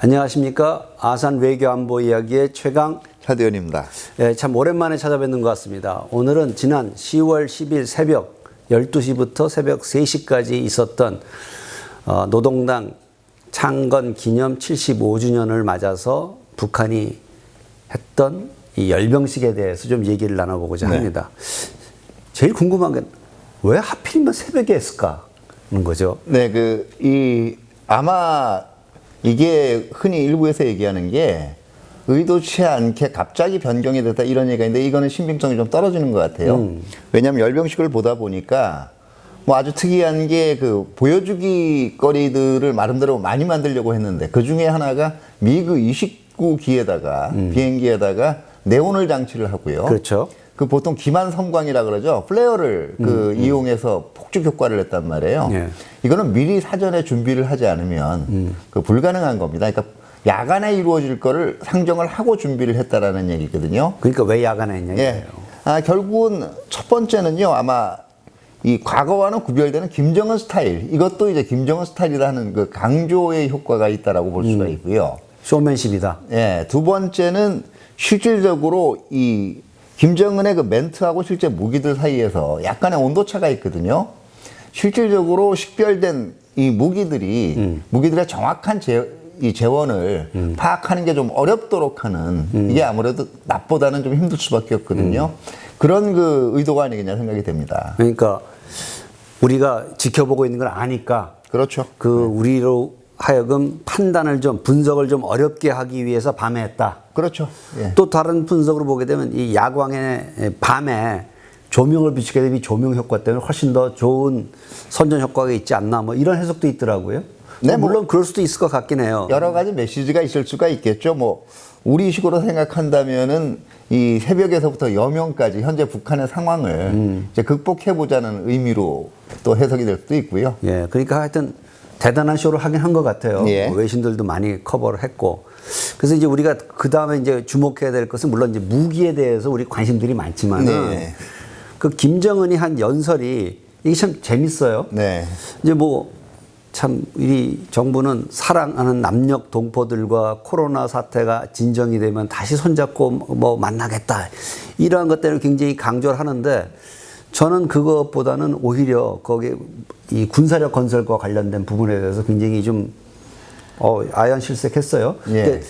안녕하십니까. 아산 외교안보 이야기의 최강 차대현입니다. 참 오랜만에 찾아뵙는 것 같습니다. 오늘은 지난 10월 10일 새벽 12시부터 새벽 3시까지 있었던 노동당 창건 기념 75주년을 맞아서 북한이 했던 이 열병식에 대해서 좀 얘기를 나눠보고자 합니다. 제일 궁금한 게 왜 하필이면 새벽에 했을까? 하는 거죠. 네, 아마 이게 흔히 일부에서 얘기하는 게 의도치 않게 갑자기 변경이 됐다 이런 얘기가 있는데 이거는 신빙성이 좀 떨어지는 것 같아요. 왜냐하면 열병식을 보다 보니까 뭐 아주 특이한 게 보여주기 거리들을 나름대로 많이 만들려고 했는데 그 중에 하나가 미그 29기에다가 비행기에다가 네온을 장치를 하고요. 그렇죠. 보통 기만 섬광이라 그러죠. 플레어를 이용해서 폭죽 효과를 냈단 말이에요. 예. 이거는 미리 사전에 준비를 하지 않으면 불가능한 겁니다. 그러니까 야간에 이루어질 거를 상정을 하고 준비를 했다라는 얘기거든요. 그러니까 왜 야간에 했냐 예. 이거예요. 결국은 첫 번째는요. 아마 이 과거와는 구별되는 김정은 스타일. 이것도 이제 김정은 스타일이라는 그 강조의 효과가 있다라고 볼 수가 있고요. 쇼맨십이다. 예. 두 번째는 실질적으로 이 김정은의 그 멘트하고 실제 무기들 사이에서 약간의 온도차가 있거든요. 실질적으로 식별된 이 무기들의 정확한 재원을 파악하는 게 좀 어렵도록 하는 이게 아무래도 낮보다는 좀 힘들 수밖에 없거든요. 그런 의도가 아니겠냐 생각이 됩니다. 그러니까 우리가 지켜보고 있는 걸 아니까 그렇죠. 우리로 하여금 판단을 분석을 좀 어렵게 하기 위해서 밤에 했다. 그렇죠. 예. 또 다른 분석으로 보게 되면 이 야광의 밤에 조명을 비추게 되면 이 조명 효과 때문에 훨씬 더 좋은 선전 효과가 있지 않나 뭐 이런 해석도 있더라고요. 네, 물론 그럴 수도 있을 것 같긴 해요. 여러 가지 메시지가 있을 수가 있겠죠. 우리식으로 생각한다면은 이 새벽에서부터 여명까지 현재 북한의 상황을 이제 극복해보자는 의미로 또 해석이 될 수도 있고요. 예, 그러니까 하여튼 대단한 쇼를 하긴 한 것 같아요. 예. 외신들도 많이 커버를 했고. 그래서 이제 우리가 그 다음에 이제 주목해야 될 것은 물론 이제 무기에 대해서 우리 관심들이 많지만은 네. 김정은이 한 연설이 이게 참 재밌어요. 네. 이제 참 이 정부는 사랑하는 남녘 동포들과 코로나 사태가 진정이 되면 다시 손잡고 만나겠다. 이러한 것들을 굉장히 강조를 하는데 저는 그것보다는 오히려 거기 이 군사력 건설과 관련된 부분에 대해서 굉장히 좀 아연실색했어요. 예.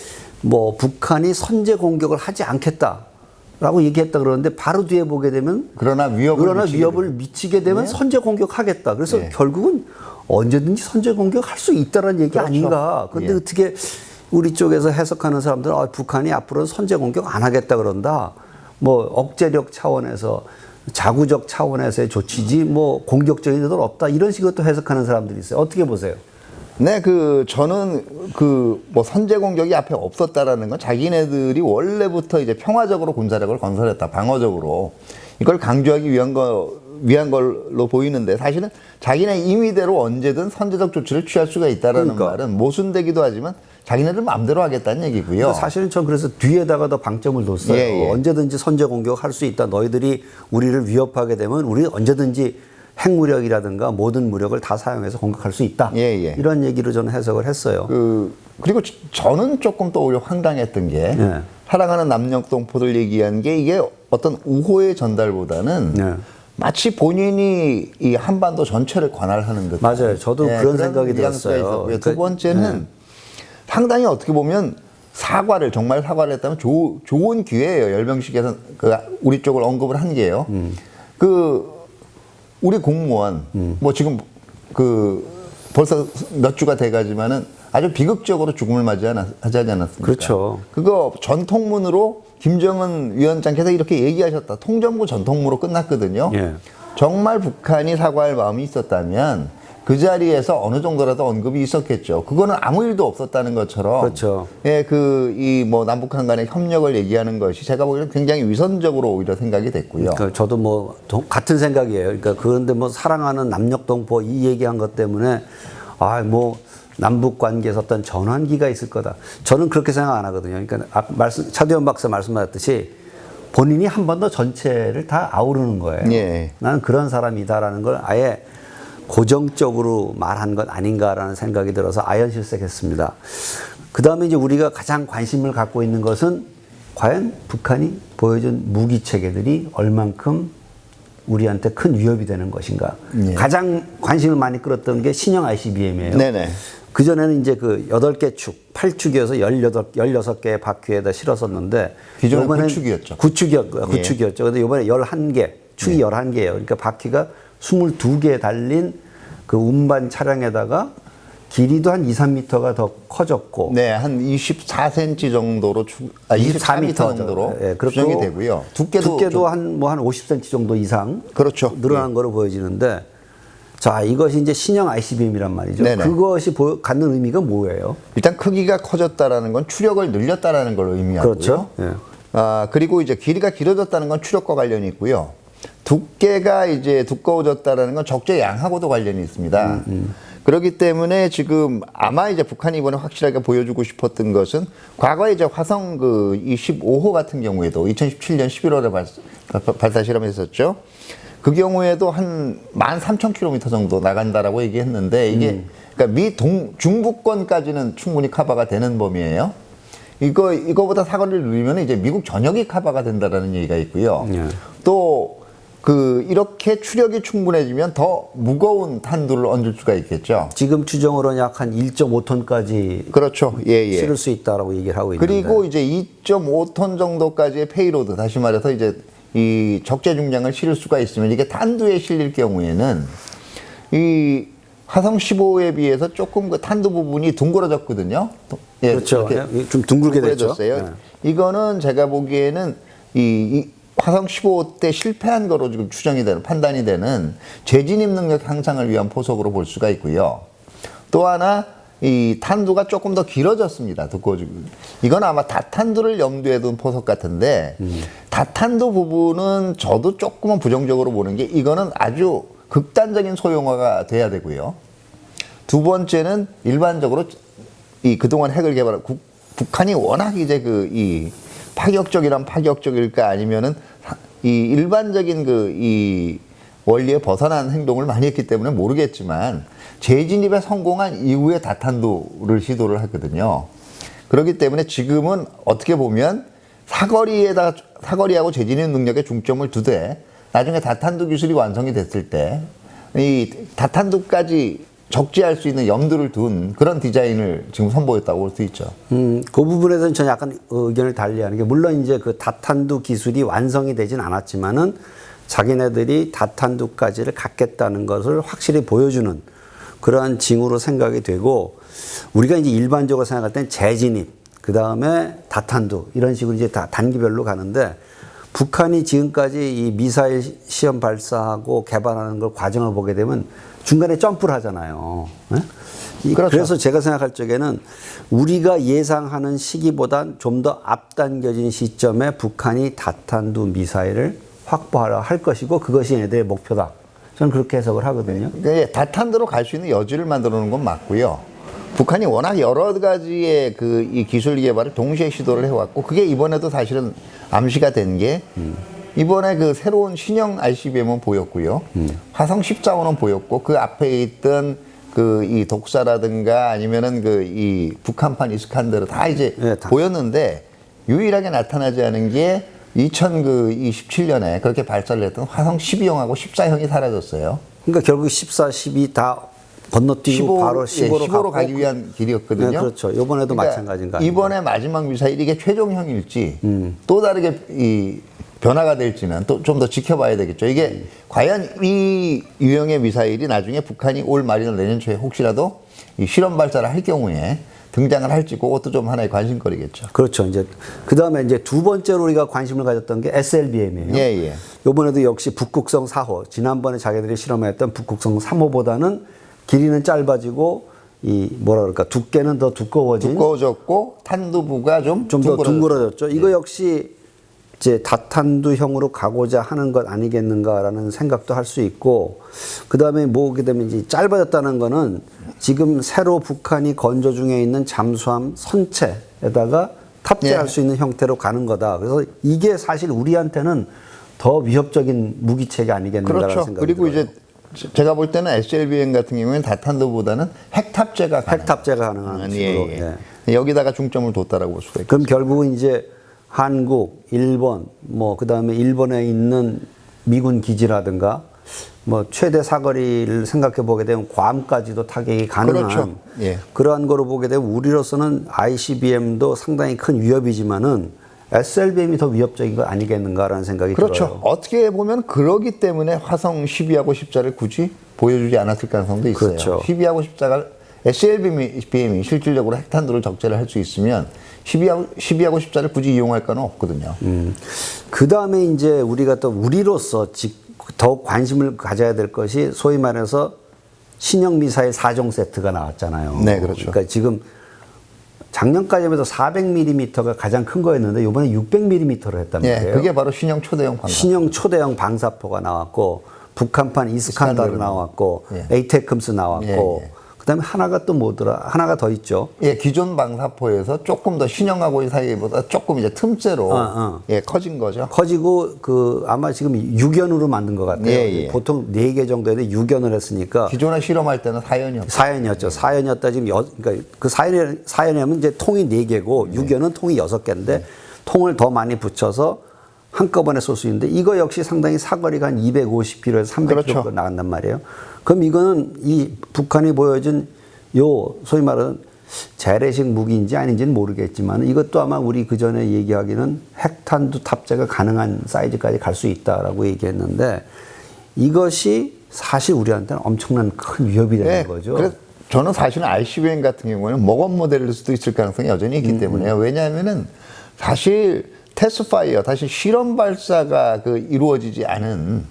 북한이 선제 공격을 하지 않겠다라고 얘기했다 그러는데 바로 뒤에 보게 되면 그러나 위협을 미치게 되면 네. 선제 공격하겠다. 그래서 예. 결국은 언제든지 선제 공격할 수 있다는 얘기 그렇죠. 아닌가. 그런데 예. 어떻게 우리 쪽에서 해석하는 사람들은 북한이 앞으로는 선제 공격 안 하겠다 그런다. 억제력 차원에서 자구적 차원에서의 조치지 공격적인 의도는 없다. 이런 식으로 또 해석하는 사람들이 있어요. 어떻게 보세요? 네, 저는 선제 공격이 앞에 없었다라는 건 자기네들이 원래부터 이제 평화적으로 군사력을 건설했다, 방어적으로. 이걸 강조하기 위한 걸로 보이는데 사실은 자기네 임의대로 언제든 선제적 조치를 취할 수가 있다라는 말은 모순되기도 하지만 자기네들 마음대로 하겠다는 얘기고요. 사실은 전 그래서 뒤에다가 더 방점을 뒀어요. 예. 언제든지 선제 공격할 수 있다. 너희들이 우리를 위협하게 되면 우리 언제든지 핵무력이라든가 모든 무력을 다 사용해서 공격할 수 있다. 예. 이런 얘기로 저는 해석을 했어요. 그리고 저는 조금 또 오히려 황당했던 게 사랑하는 남녘 동포들 얘기한 게 이게 어떤 우호의 전달보다는 마치 본인이 이 한반도 전체를 관할하는 듯. 맞아요. 저도 그런 생각이 들었어요. 두 번째는 상당히 어떻게 보면 정말 사과를 했다면 좋은 기회예요. 열병식에서 우리 쪽을 언급을 한 게요. 우리 공무원 지금 벌써 몇 주가 돼가지만은 아주 비극적으로 죽음을 하지 않았습니까? 그렇죠. 그거 전통문으로 김정은 위원장께서 이렇게 얘기하셨다. 통전부 전통문으로 끝났거든요. 예. 정말 북한이 사과할 마음이 있었다면 그 자리에서 어느 정도라도 언급이 있었겠죠. 그거는 아무 일도 없었다는 것처럼. 그렇죠. 예, 남북한 간의 협력을 얘기하는 것이 제가 보기에는 굉장히 위선적으로 오히려 생각이 됐고요. 그러니까 저도 같은 생각이에요. 그런데 사랑하는 남녘 동포 이 얘기한 것 때문에 남북 관계에서 어떤 전환기가 있을 거다. 저는 그렇게 생각 안 하거든요. 그러니까 차대현 박사 말씀하셨듯이 본인이 한 번 더 전체를 다 아우르는 거예요. 예. 나는 그런 사람이다라는 걸 아예 고정적으로 말한 것 아닌가라는 생각이 들어서 아연실색했습니다. 그 다음에 이제 우리가 가장 관심을 갖고 있는 것은 과연 북한이 보여준 무기 체계들이 얼만큼 우리한테 큰 위협이 되는 것인가. 예. 가장 관심을 많이 끌었던 게 신형 ICBM이에요. 네네. 그전에는 이제 그 8개 축, 8축이어서 16개의 바퀴에다 실었었는데. 기존은 요번엔 9축이었죠. 9축이었죠. 근데 이번에 11개, 축이 11개예요. 그러니까 바퀴가 22개 달린 그 운반 차량에다가 길이도 한 2, 3m가 더 커졌고. 네, 한 24cm 정도로 24m 정도로 예, 추정이 되고요. 두께도 한 50cm 정도 이상 그렇죠. 늘어난 거로 보여지는데, 자, 이것이 이제 신형 ICBM이란 말이죠. 네네. 그것이 갖는 의미가 뭐예요? 일단 크기가 커졌다라는 건 추력을 늘렸다라는 걸 의미하고요. 그렇죠. 예. 그리고 이제 길이가 길어졌다는 건 추력과 관련이 있고요. 두께가 이제 두꺼워졌다라는 건 적재 양하고도 관련이 있습니다. 그렇기 때문에 지금 아마 이제 북한이 이번에 확실하게 보여주고 싶었던 것은 과거에 이제 화성 그 25호 같은 경우에도 2017년 11월에 발사 실험했었죠. 그 경우에도 한 13,000km 정도 나간다라고 얘기했는데 이게 그러니까 중부권까지는 충분히 커버가 되는 범위예요. 이거보다 사거리를 누리면 이제 미국 전역이 커버가 된다라는 얘기가 있고요. 예. 또 이렇게 추력이 충분해지면 더 무거운 탄두를 얹을 수가 있겠죠. 지금 추정으로는 약 한 1.5톤까지 그렇죠. 예. 실을 수 있다라고 얘기를 하고 있는데. 그리고 이제 2.5톤 정도까지의 페이로드, 다시 말해서 이제 이 적재 중량을 실을 수가 있으면 이게 탄두에 실릴 경우에는 이 화성 15호에 비해서 조금 그 탄두 부분이 둥그러졌거든요. 예, 그렇죠. 좀 둥글게 됐죠. 네. 이거는 제가 보기에는 이 화성 15호 때 실패한 거로 지금 추정이 되는, 판단이 되는 재진입 능력 향상을 위한 포석으로 볼 수가 있고요. 또 하나, 이 탄두가 조금 더 길어졌습니다. 두꺼워지고. 이건 아마 다탄두를 염두에 둔 포석 같은데, 다탄두 부분은 저도 조금은 부정적으로 보는 게 이거는 아주 극단적인 소형화가 돼야 되고요. 두 번째는 일반적으로 그동안 핵을 개발한 북한이 워낙 이제 이 파격적이란 파격적일까 아니면은 이 일반적인 이 원리에 벗어난 행동을 많이 했기 때문에 모르겠지만 재진입에 성공한 이후에 다탄두를 시도를 했거든요. 그렇기 때문에 지금은 어떻게 보면 사거리하고 재진입 능력에 중점을 두되 나중에 다탄두 기술이 완성이 됐을 때 이 다탄두까지 적재할 수 있는 염두를 둔 그런 디자인을 지금 선보였다고 볼 수 있죠. 그 부분에서는 저는 약간 의견을 달리하는 게, 물론 이제 그 다탄두 기술이 완성이 되진 않았지만은 자기네들이 다탄두까지를 갖겠다는 것을 확실히 보여주는 그러한 징후로 생각이 되고, 우리가 이제 일반적으로 생각할 땐 재진입, 그 다음에 다탄두 이런 식으로 이제 다 단기별로 가는데, 북한이 지금까지 이 미사일 시험 발사하고 개발하는 걸 과정을 보게 되면 중간에 점프를 하잖아요. 그렇죠. 그래서 제가 생각할 적에는 우리가 예상하는 시기보단 좀 더 앞당겨진 시점에 북한이 다탄두 미사일을 확보하려 할 것이고, 그것이 얘네들의 목표다. 저는 그렇게 해석을 하거든요. 그러니까 다탄두로 갈 수 있는 여지를 만들어 놓은 건 맞고요. 북한이 워낙 여러 가지의 이 기술 개발을 동시에 시도를 해왔고, 그게 이번에도 사실은 암시가 된 게, 이번에 그 새로운 신형 ICBM은 보였고요. 화성 14호는 보였고, 그 앞에 있던 이 독사라든가 아니면은 이 북한판 이스칸데르 다 이제 다. 보였는데, 유일하게 나타나지 않은 게 2027년에 그렇게 발사를 했던 화성 12형하고 14형이 사라졌어요. 그러니까 결국 14, 12 다 건너뛰고 바로 15로, 15로 가기 위한 길이었거든요. 네, 그렇죠. 이번에도 그러니까 마찬가지인가. 이번에 마지막 미사일이 이게 최종형일지 또 다르게 변화가 될지는 또 좀 더 지켜봐야 되겠죠. 이게 과연 이 유형의 미사일이 나중에 북한이 올 말이나 내년 초에 혹시라도 이 실험 발사를 할 경우에 등장을 할지, 그것도 좀 하나의 관심거리겠죠. 그렇죠. 이제 그 다음에 이제 두 번째로 우리가 관심을 가졌던 게 SLBM이에요. 예. 이번에도 역시 북극성 4호, 지난번에 자기들이 실험했던 북극성 3호보다는 길이는 짧아지고 두께는 더 두꺼워졌고 탄두부가 좀 더 둥그러졌죠. 이거 역시 이제 다탄두형으로 가고자 하는 것 아니겠는가라는 생각도 할 수 있고, 그 다음에 뭐게 되면 이제 짧아졌다는 거는 지금 새로 북한이 건조 중에 있는 잠수함 선체에다가 탑재할 수 있는 형태로 가는 거다. 그래서 이게 사실 우리한테는 더 위협적인 무기체계 아니겠는가라는 그렇죠. 생각이 그리고 들어요. 이제 제가 볼 때는 SLBM 같은 경우에는 다탄도보다는 핵탑재가 가능한 식으로. 예. 여기다가 중점을 뒀다라고 볼 수가 있겠습니다. 그럼 결국은 이제 한국, 일본, 뭐 그다음에 일본에 있는 미군 기지라든가 뭐 최대 사거리를 생각해 보게 되면 괌까지도 타격이 가능한 그렇죠. 예. 그러한 거로 보게 되면 우리로서는 ICBM도 상당히 큰 위협이지만은 SLBM이 더 위협적인 거 아니겠는가라는 생각이 그렇죠. 들어요. 어떻게 보면 그러기 때문에 화성 12하고 10자를 굳이 보여주지 않았을 가능성도 있어요. 그렇죠. 12하고 10자가 SLBM이 실질적으로 핵탄두를 적재를 할 수 있으면 12하고 10자를 굳이 이용할 거는 없거든요. 그 다음에 이제 우리가 또 우리로서 더욱 관심을 가져야 될 것이 소위 말해서 신형 미사일 4종 세트가 나왔잖아요. 네, 그렇죠. 그러니까 지금 작년까지 해서 400mm가 가장 큰 거였는데 이번에 600mm로 했단 예, 말이에요. 그게 바로 신형 초대형 방사. 신형 초대형 방사포가 나왔고 북한판 이스칸다르 나왔고 예. 에이테크스 나왔고 예. 그다음에 하나가 또 뭐더라? 하나가 더 있죠. 예, 기존 방사포에서 조금 더 신형하고 사이보다 조금 이제 틈새로 예, 커진 거죠. 커지고 그 아마 지금 6연으로 만든 것 같아요. 예, 예. 보통 4개 정도인데 6연을 했으니까 기존에 실험할 때는 4연이었죠. 4연이었죠. 4연이었다 지금 그러니까 그 4연이면 이제 통이 4개고 6연은 통이 6개인데 통을 더 많이 붙여서 한꺼번에 쏠 수 있는데 이거 역시 상당히 사거리가 한 250km에서 300km 그렇죠. 나간단 말이에요. 그럼 이거는 이 북한이 보여준 요 소위 말하는 재래식 무기인지 아닌지는 모르겠지만 이것도 아마 우리 그 전에 얘기하기는 핵탄두 탑재가 가능한 사이즈까지 갈 수 있다라고 얘기했는데 이것이 사실 우리한테는 엄청난 큰 위협이 되는 거죠. 그래서 저는 사실은 ICBM 같은 경우에는 먹업 모델일 수도 있을 가능성이 여전히 있기 때문에요. 왜냐하면은 사실 테스트 파이어, 다시 실험 발사가 이루어지지 않은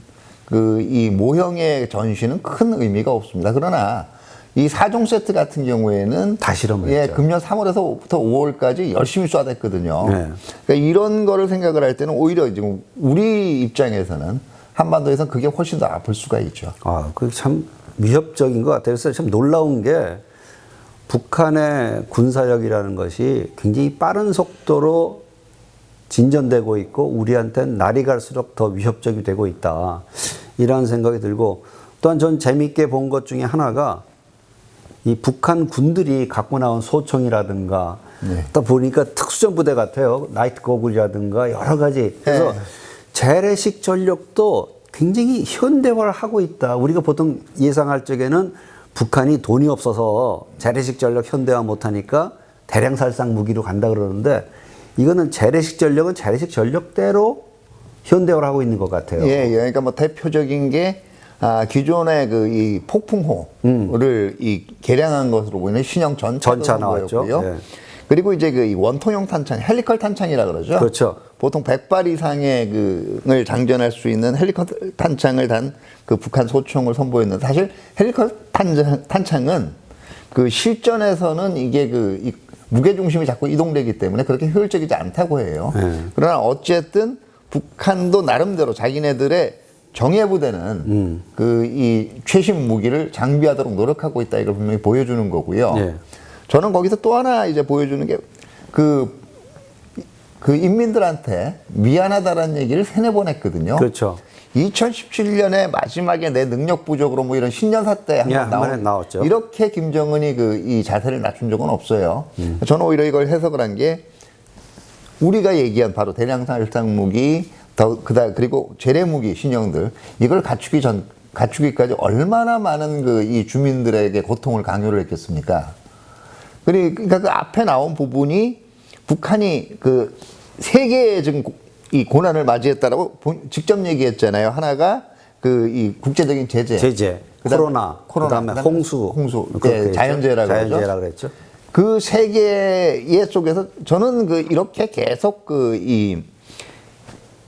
이 모형의 전시는 큰 의미가 없습니다. 그러나 이 4종 세트 같은 경우에는 다 실험을 예, 했죠. 금년 3월에서부터 5월까지 열심히 쏴댔거든요. 네. 그러니까 이런 거를 생각을 할 때는 오히려 지금 우리 입장에서는 한반도에서는 그게 훨씬 더 아플 수가 있죠. 아, 그 참 위협적인 것 같아요. 그래서 참 놀라운 게 북한의 군사력이라는 것이 굉장히 빠른 속도로 진전되고 있고 우리한테는 날이 갈수록 더 위협적이 되고 있다. 이런 생각이 들고 또한 전 재미있게 본 것 중에 하나가 이 북한 군들이 갖고 나온 소총이라든가 또 보니까 특수전 부대 같아요. 나이트 고글이라든가 여러 가지. 그래서 재래식 전력도 굉장히 현대화를 하고 있다. 우리가 보통 예상할 적에는 북한이 돈이 없어서 재래식 전력 현대화 못하니까 대량 살상 무기로 간다 그러는데 이거는 재래식 전력은 재래식 전력대로 현대화를 하고 있는 것 같아요. 예, 그러니까 뭐 대표적인 게 기존의 이 폭풍호를 개량한 것으로 보이는 신형 전차 나왔죠. 보였고요. 예. 그리고 이제 이 원통형 탄창, 헬리컬 탄창이라 그러죠. 그렇죠. 보통 100발 이상의 을 장전할 수 있는 헬리컬 탄창을 단 북한 소총을 선보였는데 사실 헬리컬 탄창은 실전에서는 이게 이 무게 중심이 자꾸 이동되기 때문에 그렇게 효율적이지 않다고 해요. 그러나 어쨌든 북한도 나름대로 자기네들의 정예부대는 이 최신 무기를 장비하도록 노력하고 있다. 이걸 분명히 보여주는 거고요. 네. 저는 거기서 또 하나 이제 보여주는 게 인민들한테 미안하다라는 얘기를 3-4번 했거든요. 그렇죠. 2017년에 마지막에 내 능력 부족으로 뭐 이런 신년사 때 한번 나왔죠. 이렇게 김정은이 이 자세를 낮춘 적은 없어요. 저는 오히려 이걸 해석을 한 게 우리가 얘기한 바로 대량살상 무기, 그리고 재래 무기 신형들 이걸 갖추기까지 얼마나 많은 이 주민들에게 고통을 강요를 했겠습니까? 그러니까 그 앞에 나온 부분이 북한이 3개의 지금 이 고난을 맞이했다라고 직접 얘기했잖아요. 하나가 이 국제적인 제재, 코로나, 그다음에 홍수, 네, 자연재해라고 그랬죠. 그 3개의 속에서 저는 이렇게 계속 이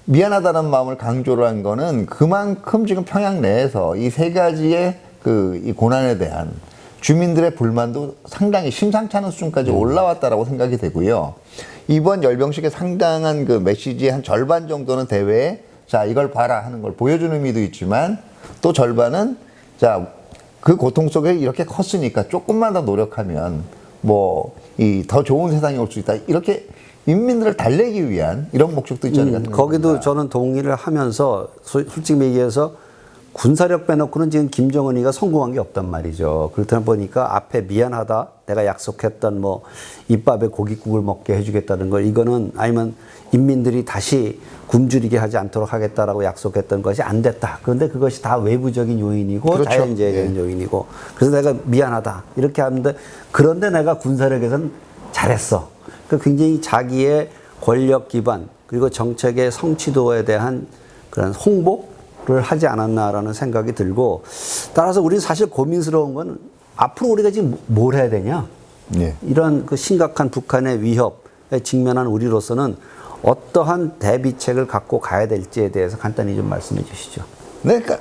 미안하다는 마음을 강조를 한 거는 그만큼 지금 평양 내에서 이 3가지의 이 고난에 대한 주민들의 불만도 상당히 심상치 않은 수준까지 올라왔다라고 생각이 되고요. 이번 열병식에 상당한 메시지의 한 절반 정도는 대회에 자, 이걸 봐라 하는 걸 보여주는 의미도 있지만 또 절반은 자, 그 고통 속에 이렇게 컸으니까 조금만 더 노력하면 더 좋은 세상이 올 수 있다. 이렇게 인민들을 달래기 위한 이런 목적도 있지 않을까 생각합니다. 거기도 저는 동의를 하면서 솔직히 얘기해서 군사력 빼놓고는 지금 김정은이가 성공한 게 없단 말이죠. 그렇다 보니까 앞에 미안하다, 내가 약속했던 뭐 입밥에 고깃국을 먹게 해주겠다는 걸, 이거는 아니면 인민들이 다시 굶주리게 하지 않도록 하겠다라고 약속했던 것이 안 됐다. 그런데 그것이 다 외부적인 요인이고 그렇죠. 자연재해적인 요인이고, 그래서 내가 미안하다 이렇게 하는데, 그런데 내가 군사력에선 잘했어. 그 굉장히 자기의 권력 기반 그리고 정책의 성취도에 대한 그런 홍보를 하지 않았나라는 생각이 들고, 따라서 우리는 사실 고민스러운 건 앞으로 우리가 지금 뭘 해야 되냐. 예. 이런 그 심각한 북한의 위협에 직면한 우리로서는 어떠한 대비책을 갖고 가야 될지에 대해서 간단히 좀 말씀해 주시죠. 네, 그러니까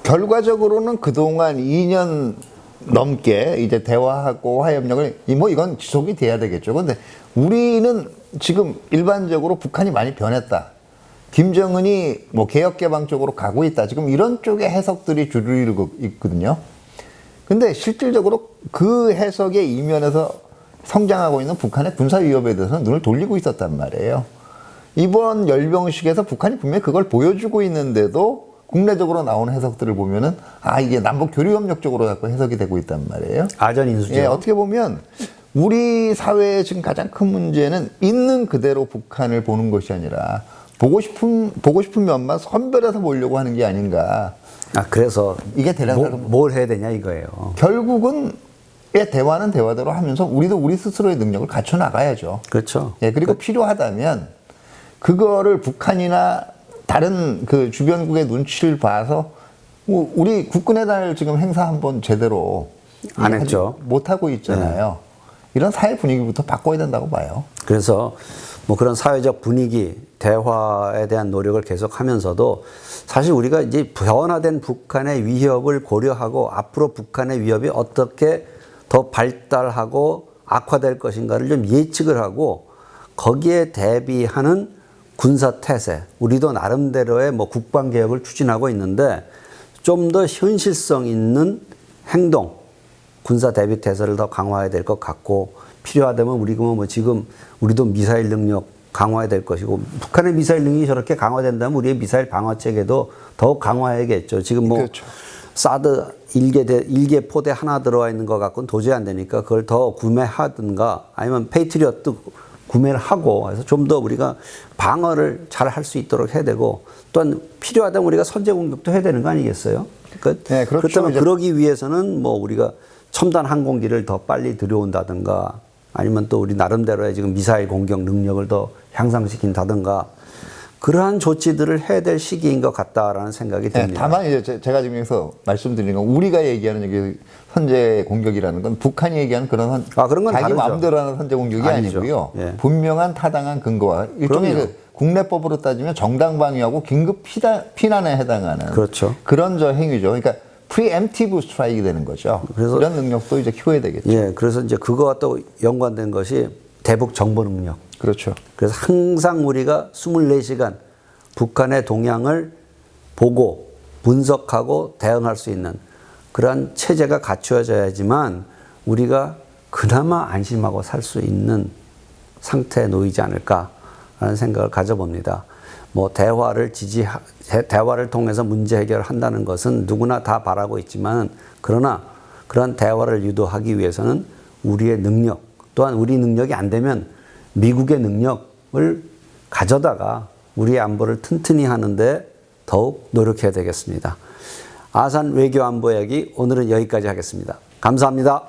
결과적으로는 그동안 2년 넘게 이제 대화하고 화해협력을 뭐 이건 지속이 돼야 되겠죠. 근데 우리는 지금 일반적으로 북한이 많이 변했다. 김정은이 뭐 개혁개방 쪽으로 가고 있다. 지금 이런 쪽의 해석들이 주를 이루고 있거든요. 근데 실질적으로 그 해석의 이면에서 성장하고 있는 북한의 군사 위협에 대해서는 눈을 돌리고 있었단 말이에요. 이번 열병식에서 북한이 분명히 그걸 보여주고 있는데도 국내적으로 나오는 해석들을 보면은 이게 남북 교류협력 쪽으로 자꾸 해석이 되고 있단 말이에요. 아전인수죠. 예, 어떻게 보면 우리 사회의 지금 가장 큰 문제는 있는 그대로 북한을 보는 것이 아니라 보고 싶은 면만 선별해서 보려고 하는 게 아닌가. 그래서 이게 대략 뭘 해야 되냐 이거예요. 결국은 대화는 대화대로 하면서 우리도 우리 스스로의 능력을 갖춰 나가야죠. 그렇죠. 예, 그리고 필요하다면 그거를 북한이나 다른 그 주변국의 눈치를 봐서 우리 국군의 날 지금 행사 한번 제대로 안 했죠. 못 하고 있잖아요. 이런 사회 분위기부터 바꿔야 된다고 봐요. 그래서 뭐 그런 사회적 분위기, 대화에 대한 노력을 계속하면서도 사실 우리가 이제 변화된 북한의 위협을 고려하고 앞으로 북한의 위협이 어떻게 더 발달하고 악화될 것인가를 좀 예측을 하고 거기에 대비하는 군사 태세, 우리도 나름대로의 뭐 국방 개혁을 추진하고 있는데 좀 더 현실성 있는 행동, 군사 대비 태세를 더 강화해야 될 것 같고, 필요하다면 우리가 뭐 지금 우리도 미사일 능력 강화해야 될 것이고, 북한의 미사일 능력이 저렇게 강화된다면 우리의 미사일 방어 체계도 더욱 강화해야겠죠. 지금 뭐 그렇죠. 사드 일개 포대 하나 들어와 있는 것 갖고는 도저히 안 되니까 그걸 더 구매하든가 아니면 페이트리엇도 구매를 하고 해서 좀 더 우리가 방어를 잘 할 수 있도록 해야 되고, 또한 필요하다면 우리가 선제 공격도 해야 되는 거 아니겠어요? 그러니까 네, 그렇죠. 그렇다면 그러기 위해서는 뭐 우리가 첨단 항공기를 더 빨리 들여온다든가 아니면 또 우리 나름대로의 지금 미사일 공격 능력을 더 향상시킨다든가 그러한 조치들을 해야 될 시기인 것 같다라는 생각이 듭니다. 네, 다만 이제 제가 지금 여기서 말씀드리는 건 우리가 얘기하는 여기 선제 공격이라는 건 북한이 얘기하는 그런 그런 건 자기 다르죠. 마음대로 하는 선제 공격이 아니죠. 아니고요. 예. 분명한 타당한 근거와 일종의 그럼요. 그 국내법으로 따지면 정당 방위하고 긴급 피난에 해당하는 그렇죠. 그런 저 행위죠. 그러니까 프리엠티브 스트라이크가 되는 거죠. 그래서 이런 능력도 이제 키워야 되겠죠. 예, 그래서 이제 그거와 또 연관된 것이 대북 정보 능력. 그렇죠. 그래서 항상 우리가 24시간 북한의 동향을 보고 분석하고 대응할 수 있는 그러한 체제가 갖추어져야지만 우리가 그나마 안심하고 살 수 있는 상태에 놓이지 않을까라는 생각을 가져봅니다. 뭐 대화를 통해서 문제 해결을 한다는 것은 누구나 다 바라고 있지만, 그러나 그런 대화를 유도하기 위해서는 우리의 능력, 또한 우리 능력이 안 되면 미국의 능력을 가져다가 우리의 안보를 튼튼히 하는데 더욱 노력해야 되겠습니다. 아산 외교안보 이야기 오늘은 여기까지 하겠습니다. 감사합니다.